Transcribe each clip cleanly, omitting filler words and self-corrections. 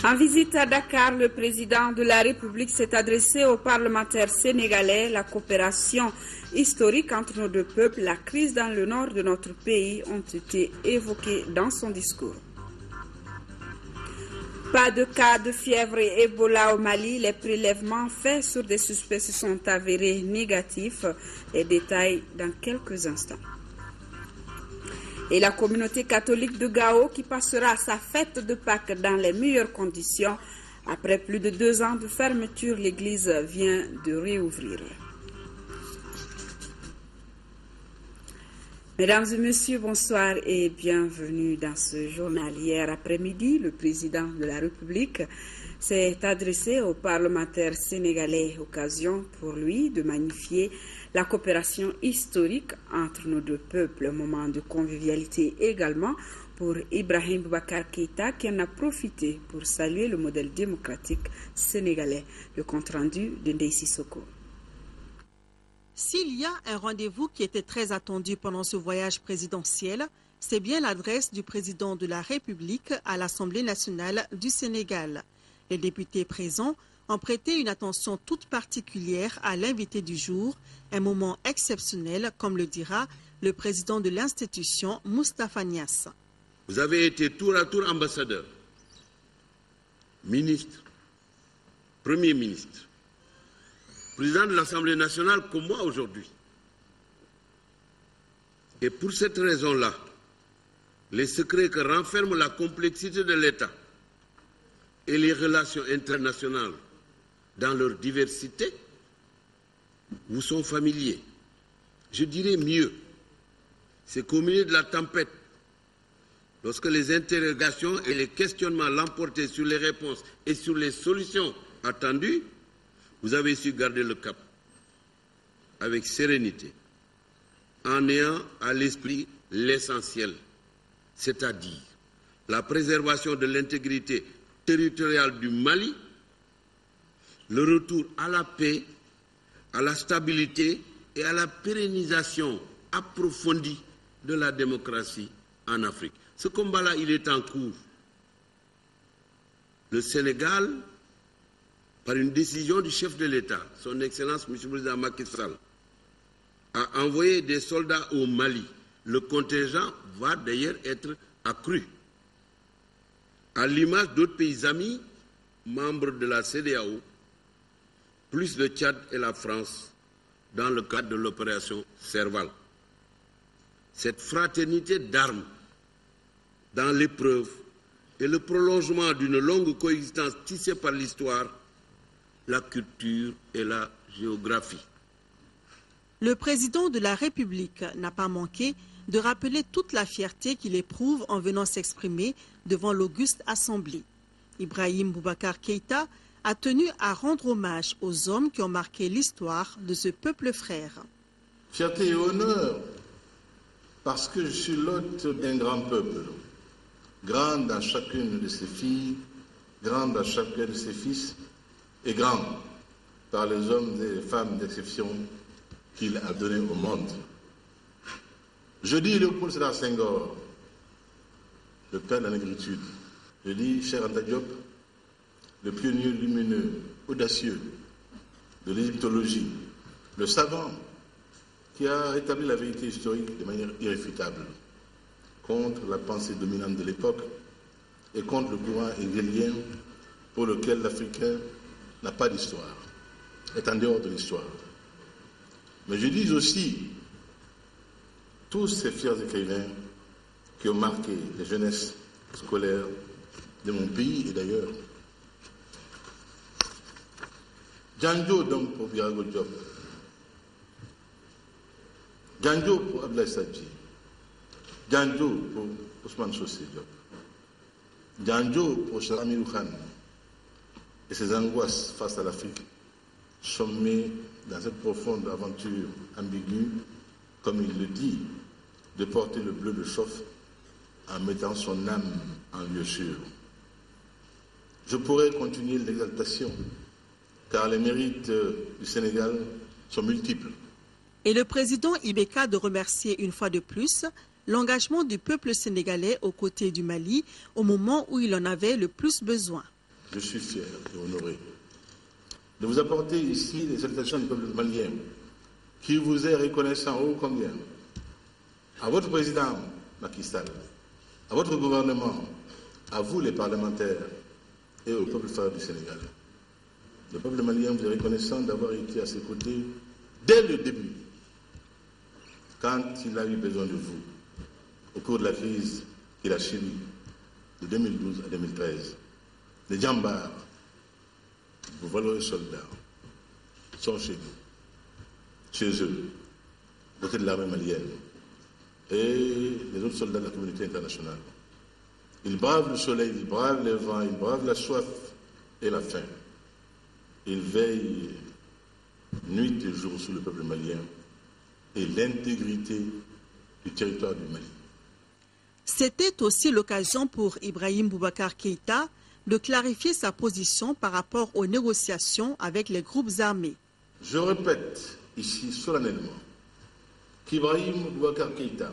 En visite à Dakar, le président de la République s'est adressé aux parlementaires sénégalais. La coopération historique entre nos deux peuples, la crise dans le nord de notre pays ont été évoquées dans son discours. Pas de cas de fièvre et Ebola au Mali. Les prélèvements faits sur des suspects se sont avérés négatifs. Les détails dans quelques instants. Et la communauté catholique de Gao qui passera sa fête de Pâques dans les meilleures conditions. Après plus de 2 ans de fermeture, l'église vient de réouvrir. Mesdames et messieurs, bonsoir et bienvenue dans ce journal. Hier après-midi, le président de la République s'est adressé aux parlementaires sénégalais, occasion pour lui de magnifier la coopération historique entre nos deux peuples, un moment de convivialité également pour Ibrahim Boubacar Keïta qui en a profité pour saluer le modèle démocratique sénégalais. Le compte-rendu de Ndeye Sissoko. S'il y a un rendez-vous qui était très attendu pendant ce voyage présidentiel, c'est bien l'adresse du président de la République à l'Assemblée nationale du Sénégal. Les députés présents ont prêté une attention toute particulière à l'invité du jour, un moment exceptionnel, comme le dira le président de l'institution, Moustapha Niasse. Vous avez été tour à tour ambassadeur, ministre, premier ministre, président de l'Assemblée nationale comme moi aujourd'hui. Et pour cette raison-là, les secrets que renferme la complexité de l'État et les relations internationales dans leur diversité vous sont familiers. Je dirais mieux, c'est qu'au milieu de la tempête, lorsque les interrogations et les questionnements l'emportaient sur les réponses et sur les solutions attendues, vous avez su garder le cap avec sérénité, en ayant à l'esprit l'essentiel, c'est-à-dire la préservation de l'intégrité territoriale du Mali, le retour à la paix, à la stabilité et à la pérennisation approfondie de la démocratie en Afrique. Ce combat-là, il est en cours. Le Sénégal, par une décision du chef de l'État, son Excellence M. le Président Macky Sall, a envoyé des soldats au Mali. Le contingent va d'ailleurs être accru. À l'image d'autres pays amis, membres de la CEDEAO, plus le Tchad et la France, dans le cadre de l'opération Serval. Cette fraternité d'armes dans l'épreuve est le prolongement d'une longue coexistence tissée par l'histoire, la culture et la géographie. Le président de la République n'a pas manqué de rappeler toute la fierté qu'il éprouve en venant s'exprimer devant l'auguste Assemblée. Ibrahim Boubacar Keïta a tenu à rendre hommage aux hommes qui ont marqué l'histoire de ce peuple frère. Fierté et honneur, parce que je suis l'hôte d'un grand peuple, grand dans chacune de ses filles, grand dans chacun de ses fils, et grand par les hommes et les femmes d'exception qu'il a donnés au monde. Je dis Léopold Sédar Senghor, le père de la négritude. Je dis Cheikh Anta Diop, le pionnier lumineux, audacieux de l'égyptologie, le savant qui a établi la vérité historique de manière irréfutable contre la pensée dominante de l'époque et contre le courant hegelien pour lequel l'Africain n'a pas d'histoire, est en dehors de l'histoire. Mais je dis aussi tous ces fiers écrivains qui ont marqué les jeunesses scolaires de mon pays et d'ailleurs. Django donc pour Birago Diop, Django pour Abdoulaye Sadji, Django pour Ousmane Socé Diop, Django pour Cheikh Amirou Khan et ses angoisses face à l'Afrique, sommées dans cette profonde aventure ambiguë, comme il le dit, de porter le bleu de chauffe en mettant son âme en lieu sûr. Je pourrais continuer l'exaltation, car les mérites du Sénégal sont multiples. Et le président Ibeka de remercier une fois de plus l'engagement du peuple sénégalais aux côtés du Mali au moment où il en avait le plus besoin. Je suis fier et honoré de vous apporter ici les salutations du peuple malien qui vous est reconnaissant ô combien à votre président Macky Sall, à votre gouvernement, à vous les parlementaires et au peuple frère du Sénégal. Le peuple malien vous est reconnaissant d'avoir été à ses côtés dès le début, quand il a eu besoin de vous, au cours de la crise qu'il a subie de 2012 à 2013. Les Djambars, vos valeureux soldats, sont chez nous, chez eux, aux côtés de l'armée malienne et les autres soldats de la communauté internationale. Ils bravent le soleil, ils bravent les vents, ils bravent la soif et la faim. Ils veillent nuit et jour sur le peuple malien et l'intégrité du territoire du Mali. C'était aussi l'occasion pour Ibrahim Boubacar Keïta de clarifier sa position par rapport aux négociations avec les groupes armés. Je répète ici solennellement qu'Ibrahim Boubacar Keïta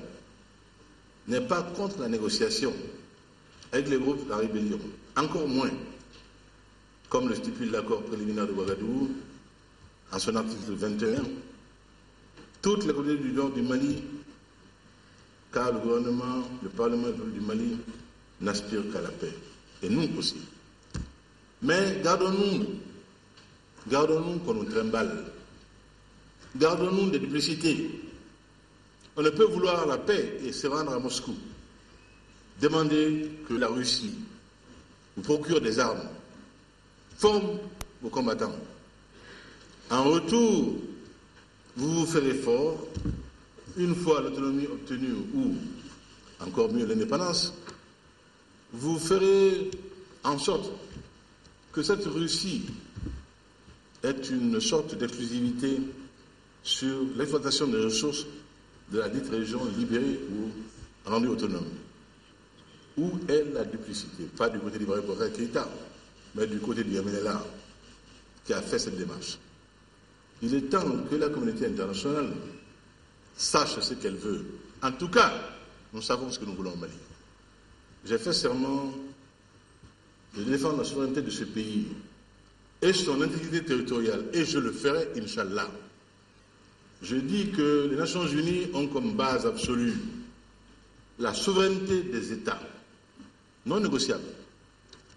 n'est pas contre la négociation avec les groupes de la rébellion, encore moins, comme le stipule l'accord préliminaire de Ouagadougou, en son article 21, toutes les communautés du nord du Mali, car le gouvernement, le Parlement du Mali n'aspire qu'à la paix. Et nous aussi. Mais gardons-nous qu'on nous trimballe. Gardons-nous des duplicités. On ne peut vouloir la paix et se rendre à Moscou. Demander que la Russie vous procure des armes, forme vos combattants. En retour, vous vous ferez fort, une fois l'autonomie obtenue ou, encore mieux, l'indépendance, vous ferez en sorte que cette Russie ait une sorte d'exclusivité sur l'exploitation des ressources de la dite région libérée ou rendue autonome. Où est la duplicité? Pas du côté d'Ibrahim Boubacar Keïta, mais du côté du MNLA qui a fait cette démarche. Il est temps que la communauté internationale sache ce qu'elle veut. En tout cas, nous savons ce que nous voulons au Mali. J'ai fait serment de défendre la souveraineté de ce pays et son intégrité territoriale, et je le ferai, Inch'Allah. Je dis que les Nations Unies ont comme base absolue la souveraineté des États, non négociable.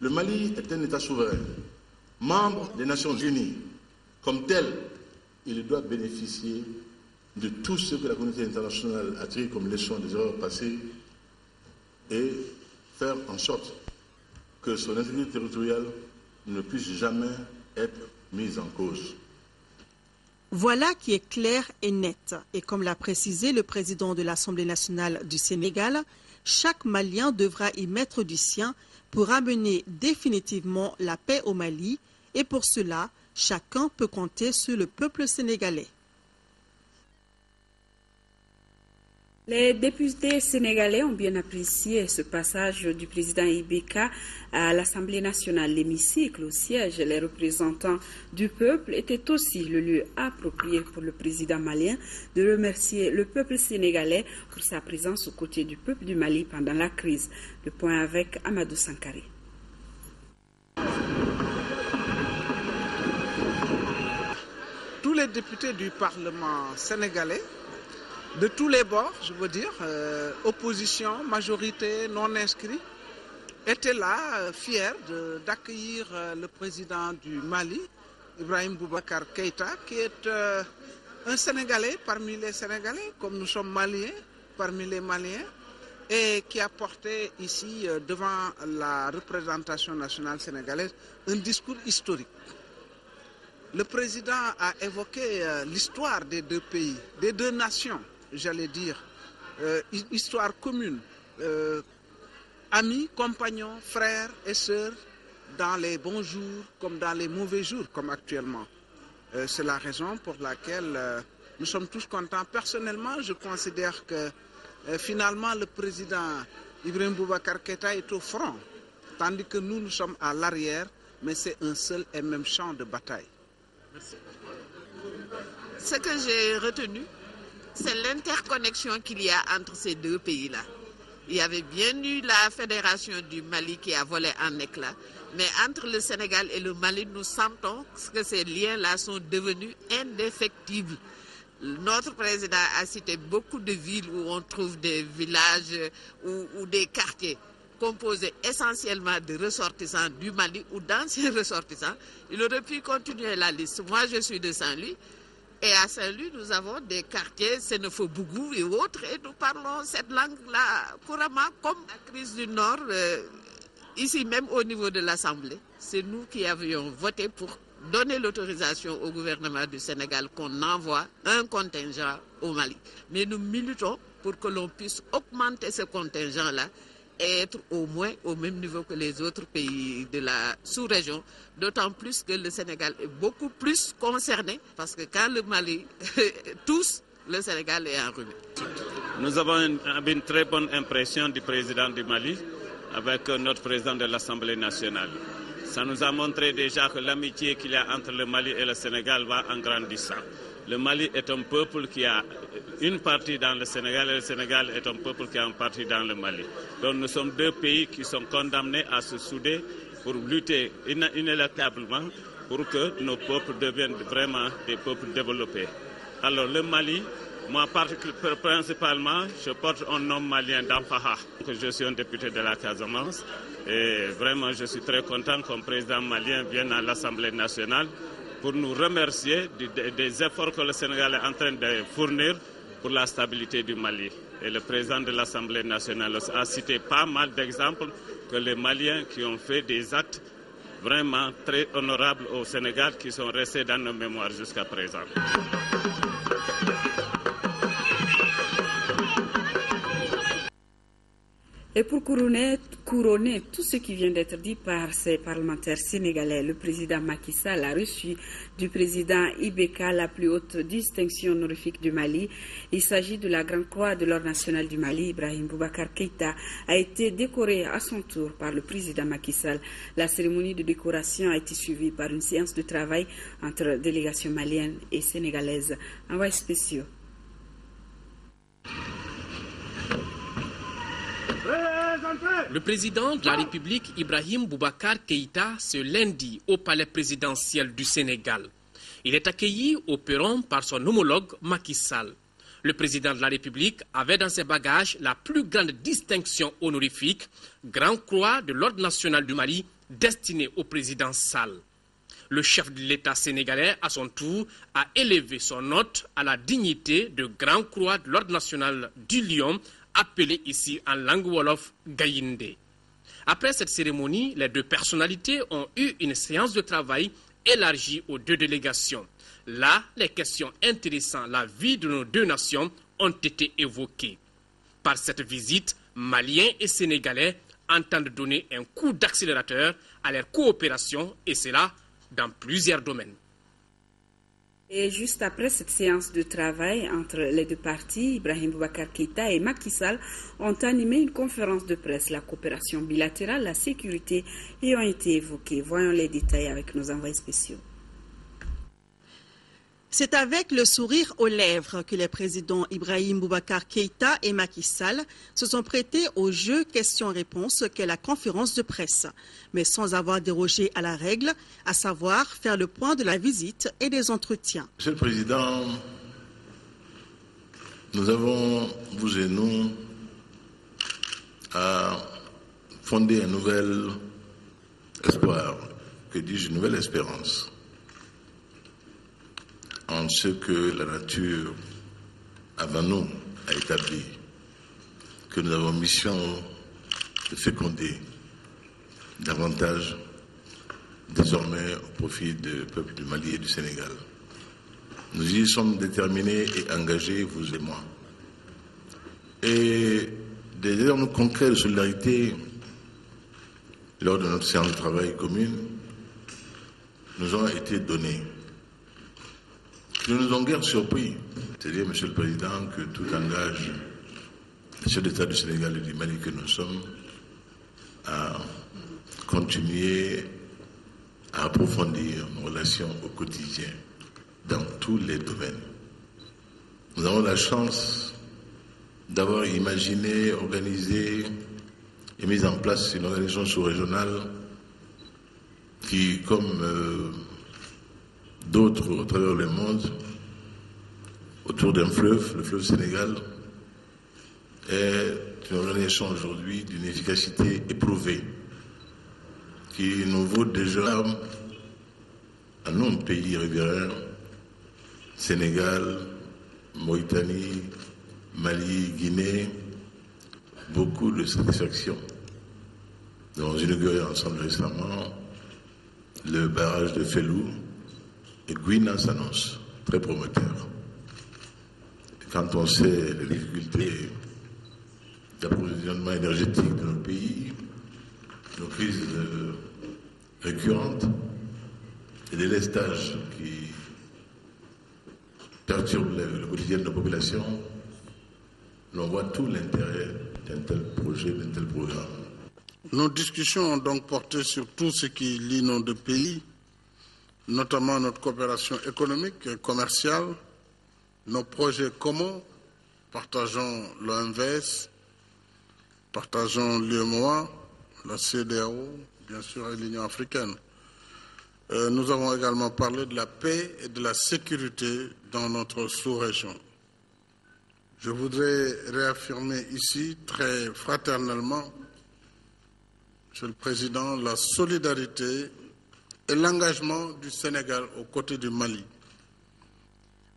Le Mali est un État souverain, membre des Nations Unies. Comme tel, il doit bénéficier de tout ce que la communauté internationale a tiré comme leçon des erreurs passées et faire en sorte que son intégrité territoriale ne puisse jamais être mise en cause. Voilà qui est clair et net. Et comme l'a précisé le président de l'Assemblée nationale du Sénégal, chaque Malien devra y mettre du sien pour amener définitivement la paix au Mali. Et pour cela, chacun peut compter sur le peuple sénégalais. Les députés sénégalais ont bien apprécié ce passage du président Ibeka à l'Assemblée nationale. L'hémicycle au siège, les représentants du peuple étaient aussi le lieu approprié pour le président malien de remercier le peuple sénégalais pour sa présence aux côtés du peuple du Mali pendant la crise. Le point avec Amadou Sankari. Tous les députés du Parlement sénégalais, de tous les bords, je veux dire, opposition, majorité, non inscrits, étaient là, fiers d'accueillir le président du Mali, Ibrahim Boubacar Keïta, qui est un Sénégalais parmi les Sénégalais, comme nous sommes Maliens parmi les Maliens, et qui a porté ici, devant la représentation nationale sénégalaise, un discours historique. Le président a évoqué l'histoire des deux pays, des deux nations, j'allais dire, histoire commune, amis, compagnons, frères et sœurs, dans les bons jours comme dans les mauvais jours, comme actuellement. C'est la raison pour laquelle nous sommes tous contents. Personnellement, je considère que finalement le président Ibrahim Boubacar Keïta est au front, tandis que nous sommes à l'arrière, mais c'est un seul et même champ de bataille. Ce que j'ai retenu c'est l'interconnexion qu'il y a entre ces deux pays-là. Il y avait bien eu la fédération du Mali qui a volé en éclats, mais entre le Sénégal et le Mali, nous sentons que ces liens-là sont devenus indéfectibles. Notre président a cité beaucoup de villes où on trouve des villages ou des quartiers composés essentiellement de ressortissants du Mali ou d'anciens ressortissants. Il aurait pu continuer la liste. Moi, je suis de Saint-Louis. Et à Saint-Louis, nous avons des quartiers, Sénéfobougou et autres, et nous parlons cette langue-là couramment, comme la crise du Nord, ici même au niveau de l'Assemblée. C'est nous qui avions voté pour donner l'autorisation au gouvernement du Sénégal qu'on envoie un contingent au Mali. Mais nous militons pour que l'on puisse augmenter ce contingent-là et être au moins au même niveau que les autres pays de la sous-région, d'autant plus que le Sénégal est beaucoup plus concerné, parce que quand le Mali tousse, le Sénégal est enrhumé. Nous avons une très bonne impression du président du Mali avec notre président de l'Assemblée nationale. Ça nous a montré déjà que l'amitié qu'il y a entre le Mali et le Sénégal va en grandissant. Le Mali est un peuple qui a une partie dans le Sénégal et le Sénégal est un peuple qui a une partie dans le Mali. Donc nous sommes deux pays qui sont condamnés à se souder pour lutter inéluctablement pour que nos peuples deviennent vraiment des peuples développés. Alors le Mali, moi principalement, je porte un nom malien d'Ampaha. Je suis un député de la Casamance et vraiment je suis très content qu'un président malien vienne à l'Assemblée nationale pour nous remercier des efforts que le Sénégal est en train de fournir pour la stabilité du Mali. Et le président de l'Assemblée nationale a cité pas mal d'exemples que les Maliens qui ont fait des actes vraiment très honorables au Sénégal qui sont restés dans nos mémoires jusqu'à présent. Et pour couronner tout ce qui vient d'être dit par ces parlementaires sénégalais, le président Macky Sall a reçu du président Ibeka la plus haute distinction honorifique du Mali. Il s'agit de la Grande Croix de l'Ordre national du Mali. Ibrahim Boubacar Keïta a été décoré à son tour par le président Macky Sall. La cérémonie de décoration a été suivie par une séance de travail entre délégations maliennes et sénégalaises. Envoyés spéciaux. Le président de la République, Ibrahim Boubacar Keïta, ce lundi au palais présidentiel du Sénégal. Il est accueilli au perron par son homologue Macky Sall. Le président de la République avait dans ses bagages la plus grande distinction honorifique, Grande Croix de l'Ordre national du Mali, destinée au président Sall. Le chef de l'État sénégalais, à son tour, a élevé son hôte à la dignité de Grande Croix de l'Ordre national du Lion, appelé ici en langue wolof Gaïndé. Après cette cérémonie, les deux personnalités ont eu une séance de travail élargie aux deux délégations. Là, les questions intéressant la vie de nos deux nations ont été évoquées. Par cette visite, Maliens et Sénégalais entendent donner un coup d'accélérateur à leur coopération, et cela dans plusieurs domaines. Et juste après cette séance de travail entre les deux parties, Ibrahim Boubacar Keïta et Macky Sall ont animé une conférence de presse. La coopération bilatérale, la sécurité y ont été évoquées. Voyons les détails avec nos envoyés spéciaux. C'est avec le sourire aux lèvres que les présidents Ibrahim Boubacar Keïta et Macky Sall se sont prêtés au jeu questions-réponses qu'est la conférence de presse, mais sans avoir dérogé à la règle, à savoir faire le point de la visite et des entretiens. Monsieur le Président, nous avons, vous et nous, à fonder un nouvel espoir, que dis-je, une nouvelle espérance en ce que la nature avant nous a établi, que nous avons mission de féconder davantage désormais au profit du peuple du Mali et du Sénégal. Nous y sommes déterminés et engagés, vous et moi. Et des éléments concrets de solidarité lors de notre séance de travail commune nous ont été donnés. Nous nous avons guère surpris, c'est-à-dire, Monsieur le Président, que tout engage le chef d'État du Sénégal et du Mali que nous sommes à continuer à approfondir nos relations au quotidien dans tous les domaines. Nous avons la chance d'avoir imaginé, organisé et mis en place une organisation sous-régionale qui, comme d'autres au travers le monde, autour d'un fleuve, le fleuve Sénégal, est une organisation aujourd'hui d'une efficacité éprouvée qui nous vaut déjà à nos pays riverains, Sénégal, Mauritanie, Mali, Guinée, beaucoup de satisfaction. Nous avons inauguré ensemble récemment le barrage de Fellou et Guina s'annonce très prometteur. Quand on sait les difficultés d'approvisionnement énergétique de nos pays, nos crises récurrentes et des lestages qui perturbent le quotidien de nos populations, l'on voit tout l'intérêt d'un tel projet, d'un tel programme. Nos discussions ont donc porté sur tout ce qui lie nos deux pays, notamment notre coopération économique et commerciale, nos projets communs, partageons l'OMVS, partageons l'UEMOA, la CEDEAO, bien sûr, et l'Union africaine. Nous avons également parlé de la paix et de la sécurité dans notre sous-région. Je voudrais réaffirmer ici, très fraternellement, Monsieur le Président, la solidarité et l'engagement du Sénégal aux côtés du Mali.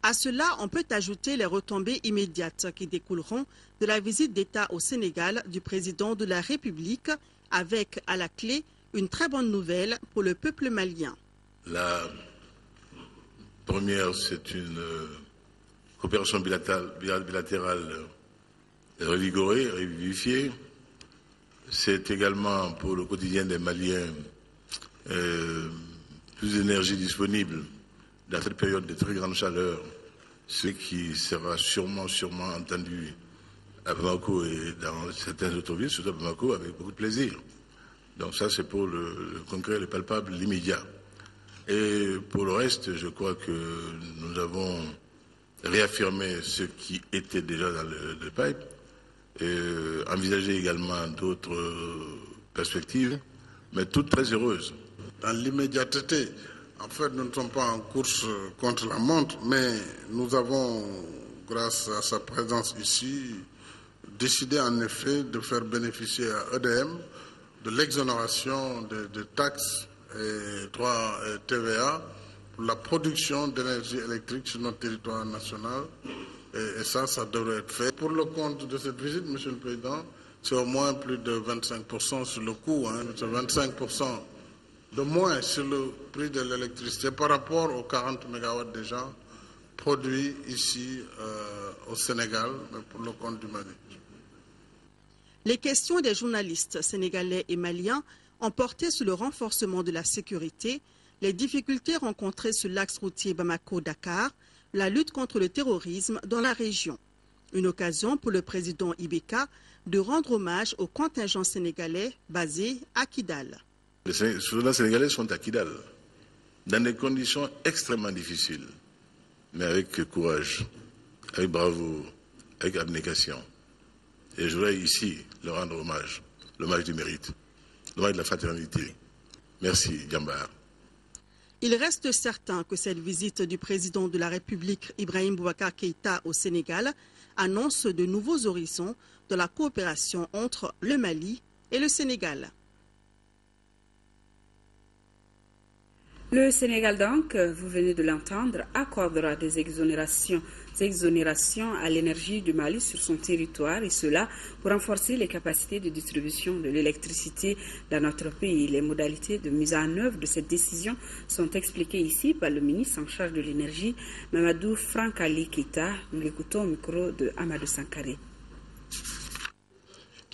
À cela, on peut ajouter les retombées immédiates qui découleront de la visite d'État au Sénégal du président de la République, avec à la clé une très bonne nouvelle pour le peuple malien. La première, c'est une coopération bilatérale revigorée, revivifiée. C'est également pour le quotidien des Maliens plus d'énergie disponible dans cette période de très grande chaleur, ce qui sera sûrement entendu à Bamako et dans certaines autres villes, surtout à Bamako, avec beaucoup de plaisir. Donc ça, c'est pour le concret, le palpable, l'immédiat. Et pour le reste, je crois que nous avons réaffirmé ce qui était déjà dans le pipe, et envisager également d'autres perspectives, mais toutes très heureuses. Dans l'immédiateté, en fait, nous ne sommes pas en course contre la montre, mais nous avons, grâce à sa présence ici, décidé en effet de faire bénéficier à EDM de l'exonération de taxes et droits TVA pour la production d'énergie électrique sur notre territoire national. Et ça devrait être fait. Pour le compte de cette visite, Monsieur le Président, c'est au moins plus de 25% sur le coût, c'est 25% de moins sur le prix de l'électricité par rapport aux 40 MW déjà produits ici au Sénégal, mais pour le compte du Mali. Les questions des journalistes sénégalais et maliens ont porté sur le renforcement de la sécurité, les difficultés rencontrées sur l'axe routier Bamako-Dakar, la lutte contre le terrorisme dans la région. Une occasion pour le président Ibeka de rendre hommage aux contingents sénégalais basés à Kidal. Les soldats sénégalais sont à Kidal, dans des conditions extrêmement difficiles, mais avec courage, avec bravoure, avec abnégation. Et je voudrais ici leur rendre hommage, l'hommage du mérite, l'hommage de la fraternité. Merci, Djambar. Il reste certain que cette visite du président de la République, Ibrahim Boubacar Keïta, au Sénégal, annonce de nouveaux horizons de la coopération entre le Mali et le Sénégal. Le Sénégal, donc, vous venez de l'entendre, accordera des exonérations à l'énergie du Mali sur son territoire, et cela pour renforcer les capacités de distribution de l'électricité dans notre pays. Les modalités de mise en œuvre de cette décision sont expliquées ici par le ministre en charge de l'énergie, Mamadou Frankali Keïta. Nous l'écoutons au micro de Amadou Sankaré.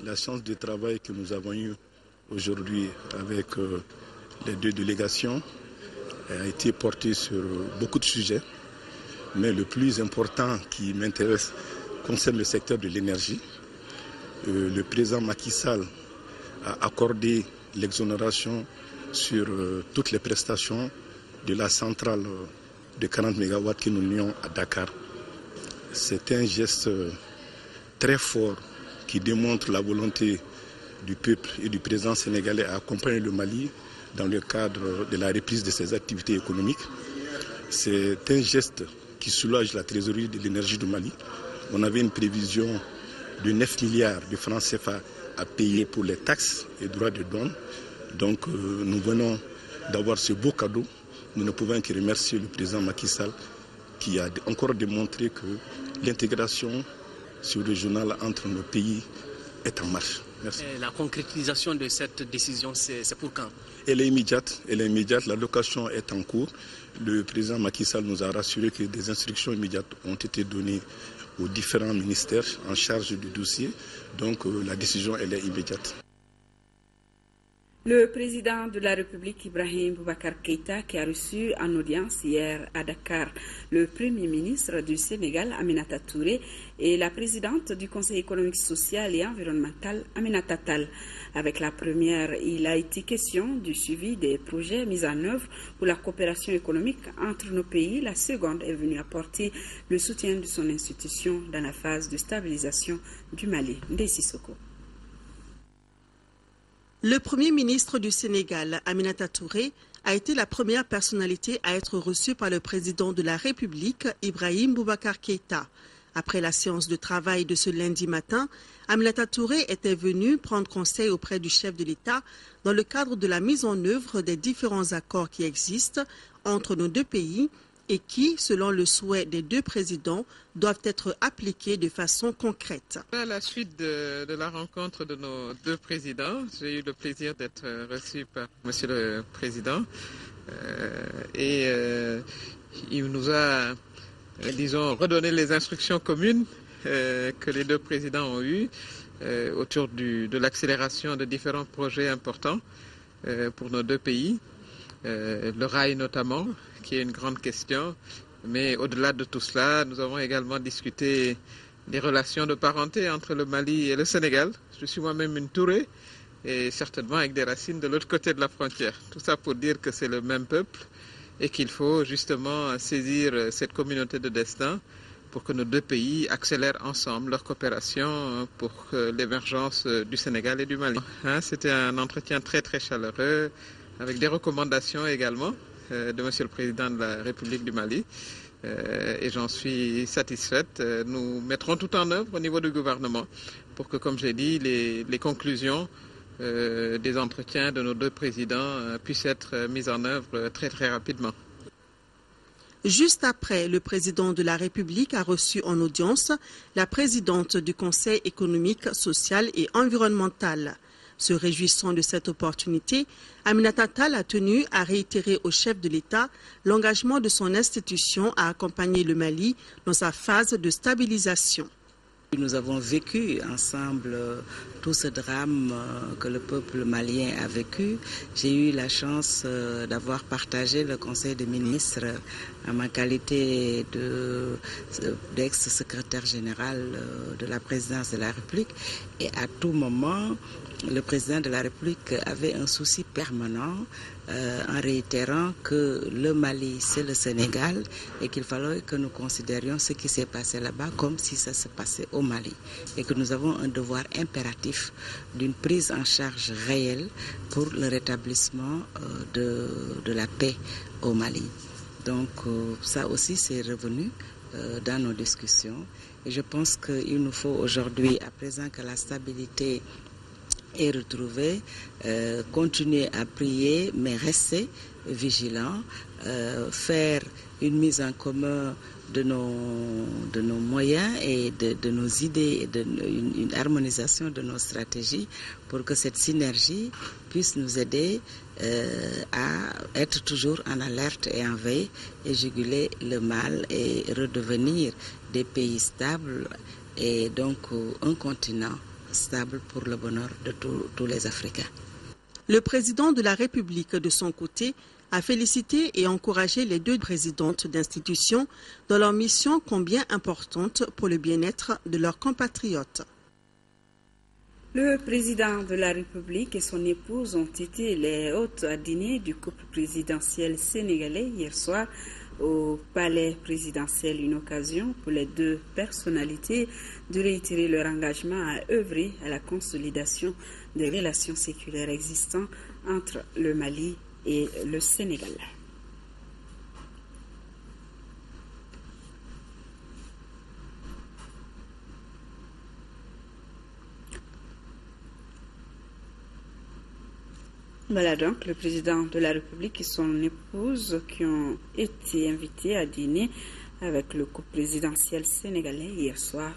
La séance de travail que nous avons eue aujourd'hui avec les deux délégations a été portée sur beaucoup de sujets, mais le plus important qui m'intéresse concerne le secteur de l'énergie. Le président Macky Sall a accordé l'exonération sur toutes les prestations de la centrale de 40 MW que nous lions à Dakar. c'est un geste très fort qui démontre la volonté du peuple et du président sénégalais à accompagner le Mali dans le cadre de la reprise de ses activités économiques. C'est un geste qui soulage la trésorerie de l'énergie du Mali. On avait une prévision de 9 milliards de francs CFA à payer pour les taxes et droits de douane. Donc nous venons d'avoir ce beau cadeau. Nous ne pouvons que remercier le président Macky Sall qui a encore démontré que l'intégration sous-régionale entre nos pays est en marche. Merci. Et la concrétisation de cette décision, c'est pour quand? Elle est immédiate. La location est en cours. Le président Macky Sall nous a rassuré que des instructions immédiates ont été données aux différents ministères en charge du dossier. Donc la décision, elle est immédiate. Le président de la République, Ibrahim Boubacar Keïta, qui a reçu en audience hier à Dakar le premier ministre du Sénégal, Aminata Touré, et la présidente du Conseil économique, social et environnemental, Aminata Tall. Avec la première, il a été question du suivi des projets mis en œuvre pour la coopération économique entre nos pays. La seconde est venue apporter le soutien de son institution dans la phase de stabilisation du Mali. Ndessi Soko. Le Premier ministre du Sénégal, Aminata Touré, a été la première personnalité à être reçue par le président de la République, Ibrahim Boubacar Keïta. Après la séance de travail de ce lundi matin, Aminata Touré était venue prendre conseil auprès du chef de l'État dans le cadre de la mise en œuvre des différents accords qui existent entre nos deux pays et qui, selon le souhait des deux présidents, doivent être appliqués de façon concrète. À la suite de la rencontre de nos deux présidents, j'ai eu le plaisir d'être reçu par Monsieur le Président il nous a, disons, redonné les instructions communes que les deux présidents ont eues autour de l'accélération de différents projets importants pour nos deux pays, le rail notamment, qui est une grande question. Mais au-delà de tout cela, nous avons également discuté des relations de parenté entre le Mali et le Sénégal. Je suis moi-même une Touré et certainement avec des racines de l'autre côté de la frontière. Tout ça pour dire que c'est le même peuple et qu'il faut justement saisir cette communauté de destin pour que nos deux pays accélèrent ensemble leur coopération pour l'émergence du Sénégal et du Mali. C'était un entretien très très chaleureux avec des recommandations également de Monsieur le Président de la République du Mali et j'en suis satisfaite. Nous mettrons tout en œuvre au niveau du gouvernement pour que, comme j'ai dit, les conclusions des entretiens de nos deux présidents puissent être mises en œuvre très très rapidement. Juste après, le président de la République a reçu en audience la présidente du Conseil économique, social et environnemental. Se réjouissant de cette opportunité, Aminata Tall a tenu à réitérer au chef de l'État l'engagement de son institution à accompagner le Mali dans sa phase de stabilisation. Nous avons vécu ensemble tout ce drame que le peuple malien a vécu. J'ai eu la chance d'avoir partagé le Conseil des ministres en ma qualité d'ex-secrétaire général de la présidence de la République. Et à tout moment, le président de la République avait un souci permanent en réitérant que le Mali, c'est le Sénégal et qu'il fallait que nous considérions ce qui s'est passé là-bas comme si ça se passait au Mali et que nous avons un devoir impératif d'une prise en charge réelle pour le rétablissement de la paix au Mali. Donc ça aussi c'est revenu dans nos discussions et je pense qu'il nous faut aujourd'hui, à présent que la stabilité est retrouvée, continuer à prier mais rester vigilants, faire une mise en commun de nos moyens et de nos idées, une harmonisation de nos stratégies pour que cette synergie puisse nous aider à être toujours en alerte et en veille et juguler le mal et redevenir des pays stables et donc un continent stable pour le bonheur de tous les Africains. Le président de la République, de son côté, a félicité et encouragé les deux présidentes d'institutions dans leur mission combien importante pour le bien-être de leurs compatriotes. Le président de la République et son épouse ont été les hôtes à dîner du couple présidentiel sénégalais hier soir au palais présidentiel, une occasion pour les deux personnalités de réitérer leur engagement à œuvrer à la consolidation des relations séculaires existantes entre le Mali et le Sénégal. Voilà donc le président de la République et son épouse qui ont été invités à dîner avec le couple présidentiel sénégalais hier soir.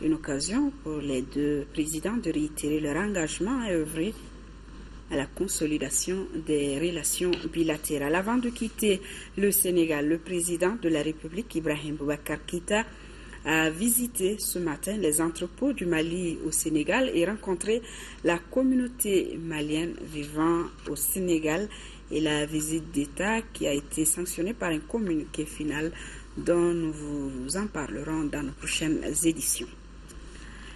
Une occasion pour les deux présidents de réitérer leur engagement à œuvrer à la consolidation des relations bilatérales. Avant de quitter le Sénégal, le président de la République, Ibrahim Boubacar Keïta, a visité ce matin les entrepôts du Mali au Sénégal et rencontré la communauté malienne vivant au Sénégal et la visite d'État qui a été sanctionnée par un communiqué final dont nous vous en parlerons dans nos prochaines éditions.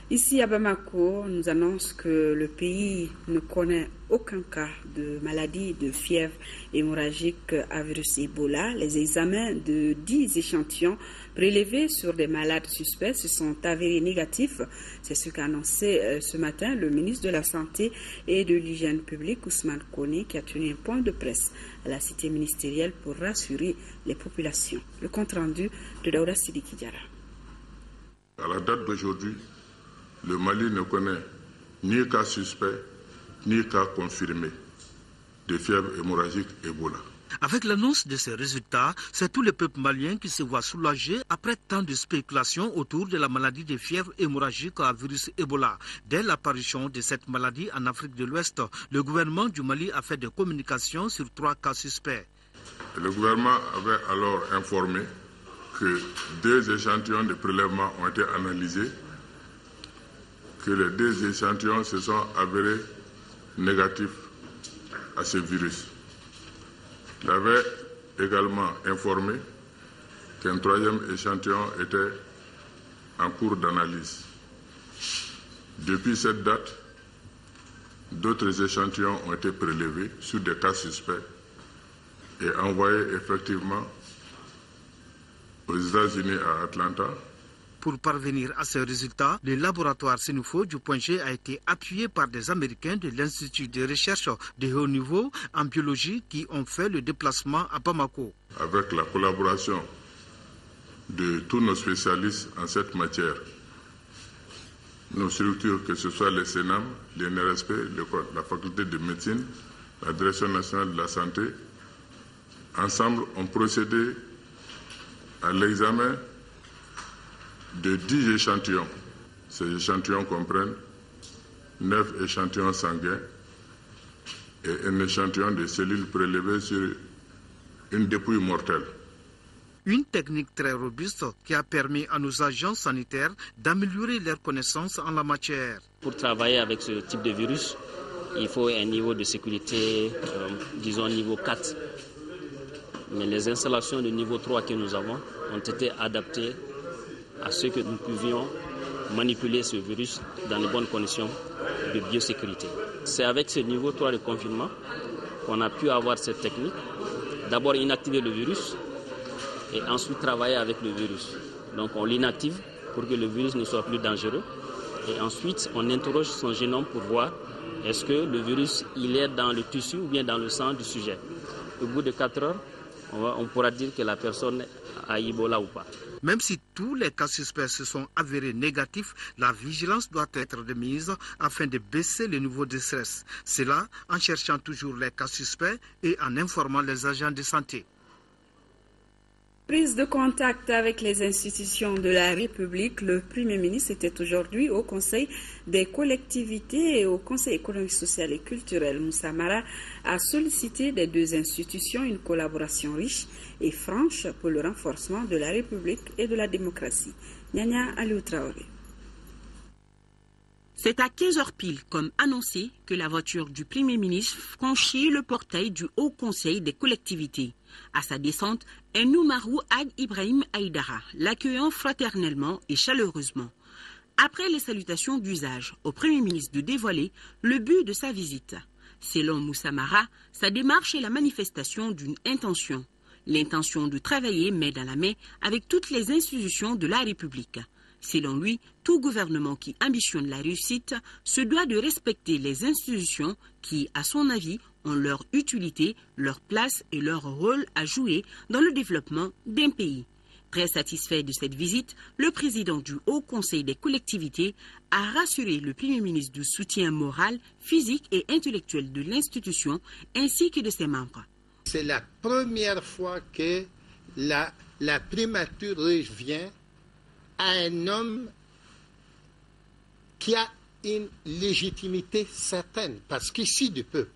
Ici à Bamako, on nous annonce que le pays ne connaît aucun cas de maladie de fièvre hémorragique à virus Ebola. Les examens de 10 échantillons prélevés sur des malades suspects se sont avérés négatifs. C'est ce qu'a annoncé ce matin le ministre de la Santé et de l'Hygiène publique, Ousmane Koné, qui a tenu un point de presse à la cité ministérielle pour rassurer les populations. Le compte-rendu de Daouda Sidiki Diarra. À la date d'aujourd'hui, le Mali ne connaît ni cas suspect, ni cas confirmé de fièvre hémorragique Ebola. Avec l'annonce de ces résultats, c'est tout le peuple malien qui se voit soulagé après tant de spéculations autour de la maladie de fièvre hémorragique à virus Ebola. Dès l'apparition de cette maladie en Afrique de l'Ouest, le gouvernement du Mali a fait des communications sur 3 cas suspects. Le gouvernement avait alors informé que 2 échantillons de prélèvement ont été analysés, que les 2 échantillons se sont avérés négatifs à ce virus. Il avait également informé qu'un 3e échantillon était en cours d'analyse. Depuis cette date, d'autres échantillons ont été prélevés sur des cas suspects et envoyés effectivement aux États-Unis à Atlanta. Pour parvenir à ces résultats, le laboratoire Sénoufo du Point G a été appuyé par des Américains de l'Institut de recherche de haut niveau en biologie qui ont fait le déplacement à Bamako. Avec la collaboration de tous nos spécialistes en cette matière, nos structures, que ce soit le Sénam, l'INRSP, la faculté de médecine, la Direction nationale de la santé, ensemble ont procédé à l'examen de 10 échantillons. Ces échantillons comprennent 9 échantillons sanguins et un échantillon de cellules prélevées sur une dépouille mortelle. Une technique très robuste qui a permis à nos agents sanitaires d'améliorer leurs connaissances en la matière. Pour travailler avec ce type de virus, il faut un niveau de sécurité, disons niveau 4. Mais les installations de niveau 3 que nous avons ont été adaptées à ce que nous pouvions manipuler ce virus dans de bonnes conditions de biosécurité. C'est avec ce niveau 3 de confinement qu'on a pu avoir cette technique. D'abord inactiver le virus et ensuite travailler avec le virus. Donc on l'inactive pour que le virus ne soit plus dangereux et ensuite on interroge son génome pour voir est-ce que le virus il est dans le tissu ou bien dans le sang du sujet. Au bout de 4 heures, on pourra dire que la personne a Ebola ou pas. Même si tous les cas suspects se sont avérés négatifs, la vigilance doit être de mise afin de baisser le niveau de stress. Cela en cherchant toujours les cas suspects et en informant les agents de santé. Prise de contact avec les institutions de la République, le Premier ministre était aujourd'hui au Conseil des collectivités et au Conseil économique, social et culturel. Moussa Mara a sollicité des 2 institutions une collaboration riche et franche pour le renforcement de la République et de la démocratie. Nyanya Aliou Traoré. C'est à 15h pile, comme annoncé, que la voiture du Premier ministre franchit le portail du Haut Conseil des collectivités. À sa descente, un Noumarou Ag Ibrahim Aïdara, l'accueillant fraternellement et chaleureusement. Après les salutations d'usage au Premier ministre de dévoiler le but de sa visite. Selon Moussa Mara, sa démarche est la manifestation d'une intention, l'intention de travailler main dans la main avec toutes les institutions de la République. Selon lui, tout gouvernement qui ambitionne la réussite se doit de respecter les institutions qui, à son avis, ont leur utilité, leur place et leur rôle à jouer dans le développement d'un pays. Très satisfait de cette visite, le président du Haut Conseil des collectivités a rassuré le Premier ministre du soutien moral, physique et intellectuel de l'institution ainsi que de ses membres. C'est la première fois que la primature revient à un homme qui a une légitimité certaine, parce qu'ici du peuple,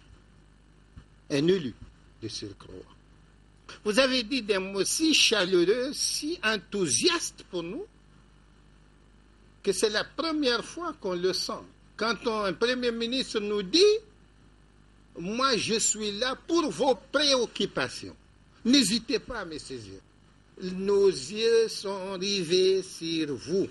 un élu de surcroît. Vous avez dit des mots si chaleureux, si enthousiastes pour nous, que c'est la première fois qu'on le sent. Quand un Premier ministre nous dit « Moi, je suis là pour vos préoccupations. N'hésitez pas à me saisir. » Nos yeux sont rivés sur vous,